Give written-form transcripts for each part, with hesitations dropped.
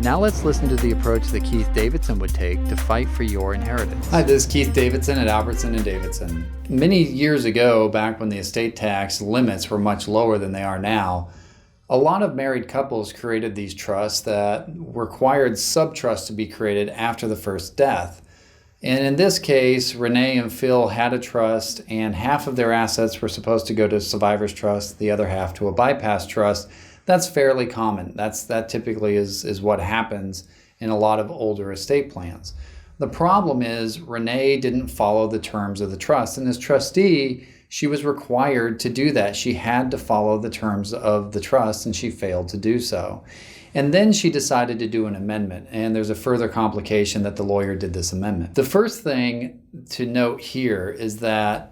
Now let's listen to the approach that Keith Davidson would take to fight for your inheritance. Hi, this is Keith Davidson at Albertson & Davidson. Many years ago, back when the estate tax limits were much lower than they are now, a lot of married couples created these trusts that required sub-trusts to be created after the first death. And in this case, Renee and Phil had a trust, and half of their assets were supposed to go to survivor's trust, the other half to a bypass trust. That's fairly common. That typically is what happens in a lot of older estate plans. The problem is Renee didn't follow the terms of the trust, and as trustee, she was required to do that. She had to follow the terms of the trust, and she failed to do so. And then she decided to do an amendment, and there's a further complication that the lawyer did this amendment. The first thing to note here is that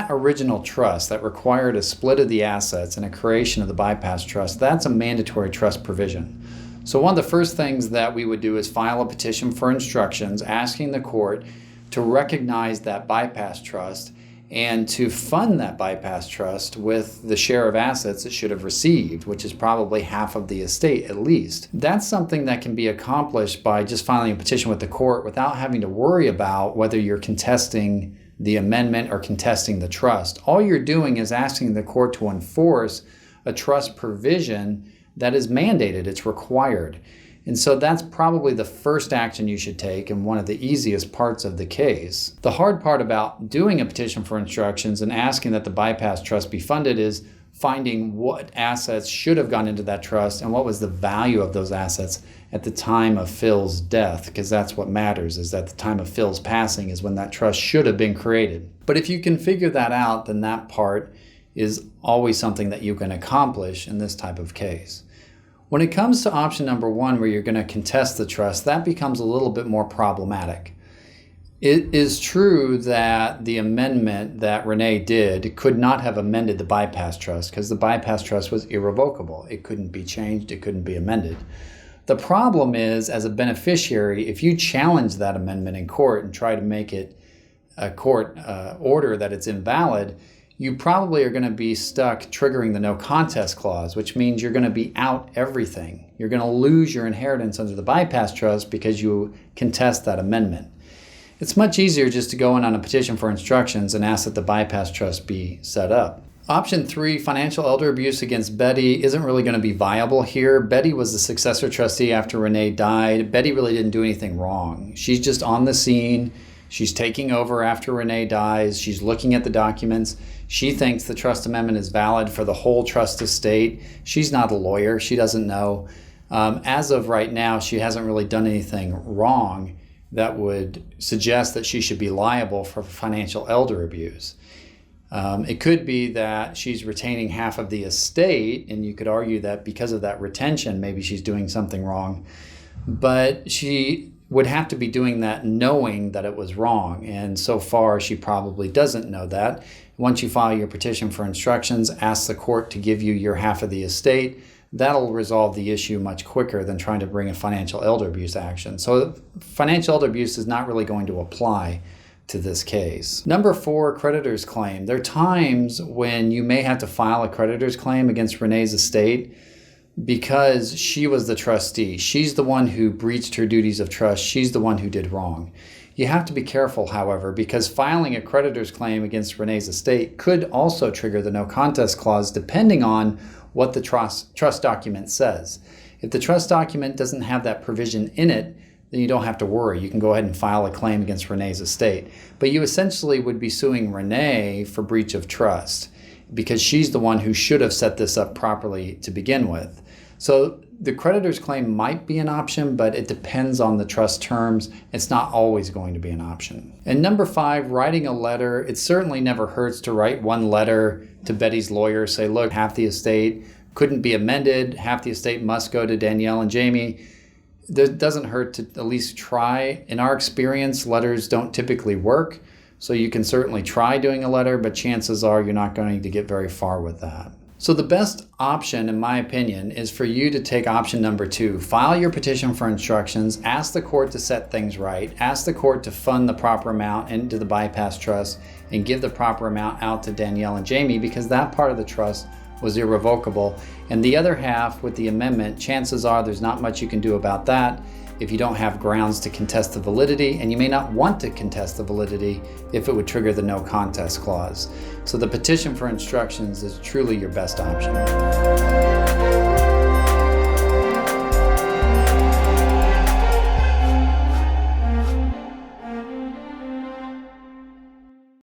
original trust that required a split of the assets and a creation of the bypass trust, that's a mandatory trust provision. So one of the first things that we would do is file a petition for instructions asking the court to recognize that bypass trust and to fund that bypass trust with the share of assets it should have received, which is probably half of the estate at least. That's something that can be accomplished by just filing a petition with the court without having to worry about whether you're contesting the amendment or contesting the trust. All you're doing is asking the court to enforce a trust provision that is mandated, it's required. And so that's probably the first action you should take and one of the easiest parts of the case. The hard part about doing a petition for instructions and asking that the bypass trust be funded is finding what assets should have gone into that trust and what was the value of those assets at the time of Phil's death, because that's what matters, is at the time of Phil's passing is when that trust should have been created. But if you can figure that out, then that part is always something that you can accomplish in this type of case. When it comes to option number one, where you're going to contest the trust, that becomes a little bit more problematic. It is true that the amendment that Renee did could not have amended the bypass trust because the bypass trust was irrevocable. It couldn't be changed. It couldn't be amended. The problem is, as a beneficiary, if you challenge that amendment in court and try to make it a court order that it's invalid, you probably are going to be stuck triggering the no contest clause, which means you're going to be out everything. You're going to lose your inheritance under the bypass trust because you contest that amendment. It's much easier just to go in on a petition for instructions and ask that the bypass trust be set up. Option 3, financial elder abuse against Betty, isn't really going to be viable here. Betty was the successor trustee after Renee died. Betty really didn't do anything wrong. She's just on the scene. She's taking over after Renee dies. She's looking at the documents. She thinks the trust amendment is valid for the whole trust estate. She's not a lawyer. She doesn't know. As of right now, she hasn't really done anything wrong that would suggest that she should be liable for financial elder abuse. It could be that she's retaining half of the estate, and you could argue that because of that retention, maybe she's doing something wrong. But she would have to be doing that knowing that it was wrong, and so far she probably doesn't know that. Once you file your petition for instructions, ask the court to give you your half of the estate. That'll resolve the issue much quicker than trying to bring a financial elder abuse action. So financial elder abuse is not really going to apply to this case. Number 4, creditors claim. There are times when you may have to file a creditors claim against Renee's estate because she was the trustee. She's the one who breached her duties of trust. She's the one who did wrong. You have to be careful, however, because filing a creditor's claim against Renee's estate could also trigger the no contest clause depending on what the trust document says. If the trust document doesn't have that provision in it, then you don't have to worry. You can go ahead and file a claim against Renee's estate. But you essentially would be suing Renee for breach of trust because she's the one who should have set this up properly to begin with. So the creditor's claim might be an option, but it depends on the trust terms. It's not always going to be an option. And number 5, writing a letter. It certainly never hurts to write one letter to Betty's lawyer, say, look, half the estate couldn't be amended, half the estate must go to Danielle and Jamie. It doesn't hurt to at least try. In our experience, letters don't typically work, so you can certainly try doing a letter, but chances are you're not going to get very far with that. So the best option, in my opinion, is for you to take option number 2. File your petition for instructions, ask the court to set things right, ask the court to fund the proper amount into the bypass trust, and give the proper amount out to Danielle and Jamie because that part of the trust was irrevocable. And the other half with the amendment, chances are there's not much you can do about that if you don't have grounds to contest the validity, and you may not want to contest the validity if it would trigger the no contest clause. So the petition for instructions is truly your best option.